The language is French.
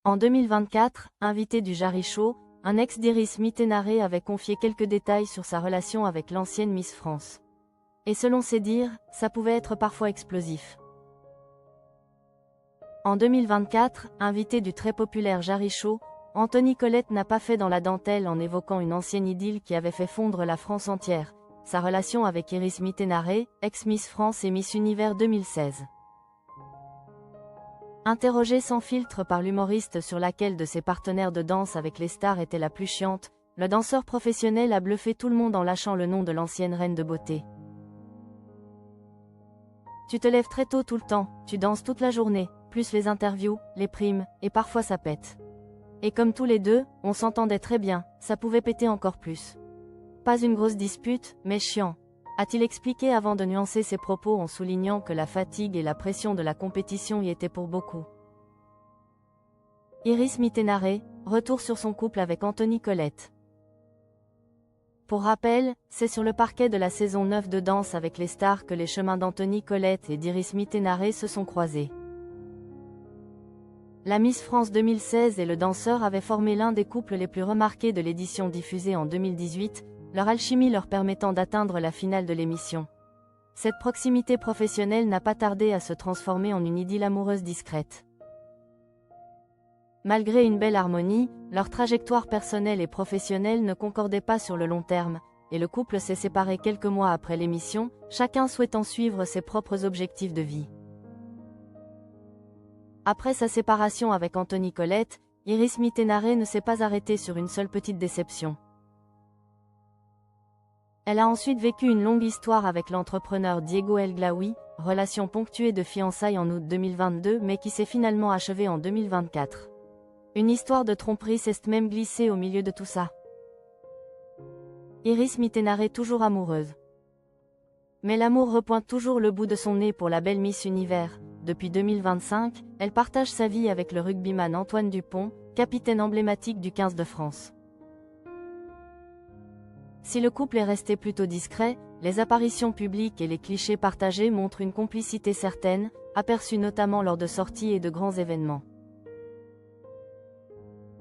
En 2024, invité du Jarry Show, un ex d'Iris Mittenare avait confié quelques détails sur sa relation avec l'ancienne Miss France. Et selon ses dires, ça pouvait être parfois explosif. En 2024, invité du très populaire Jarry Show, Anthony Colette n'a pas fait dans la dentelle en évoquant une ancienne idylle qui avait fait fondre la France entière, sa relation avec Iris Mittenare, ex-Miss France et Miss Univers 2016. Interrogé sans filtre par l'humoriste sur laquelle de ses partenaires de danse avec les stars était la plus chiante, le danseur professionnel a bluffé tout le monde en lâchant le nom de l'ancienne reine de beauté. Tu te lèves très tôt tout le temps, tu danses toute la journée, plus les interviews, les primes, et parfois ça pète. Et comme tous les deux, on s'entendait très bien, ça pouvait péter encore plus. Pas une grosse dispute, mais chiant, a-t-il expliqué avant de nuancer ses propos en soulignant que la fatigue et la pression de la compétition y étaient pour beaucoup. Iris Mittenare, retour sur son couple avec Anthony Colette. Pour rappel, c'est sur le parquet de la saison 9 de Danse avec les stars que les chemins d'Anthony Colette et d'Iris Mittenare se sont croisés. La Miss France 2016 et le danseur avaient formé l'un des couples les plus remarqués de l'édition diffusée en 2018, leur alchimie leur permettant d'atteindre la finale de l'émission. Cette proximité professionnelle n'a pas tardé à se transformer en une idylle amoureuse discrète. Malgré une belle harmonie, leur trajectoire personnelle et professionnelle ne concordaient pas sur le long terme, et le couple s'est séparé quelques mois après l'émission, chacun souhaitant suivre ses propres objectifs de vie. Après sa séparation avec Anthony Colette, Iris Mittenare ne s'est pas arrêtée sur une seule petite déception. Elle a ensuite vécu une longue histoire avec l'entrepreneur Diego El Glaoui, relation ponctuée de fiançailles en août 2022 mais qui s'est finalement achevée en 2024. Une histoire de tromperie s'est même glissée au milieu de tout ça. Iris Mittenare toujours amoureuse. Mais l'amour repointe toujours le bout de son nez pour la belle Miss Univers. Depuis 2025, elle partage sa vie avec le rugbyman Antoine Dupont, capitaine emblématique du 15 de France. Si le couple est resté plutôt discret, les apparitions publiques et les clichés partagés montrent une complicité certaine, aperçue notamment lors de sorties et de grands événements.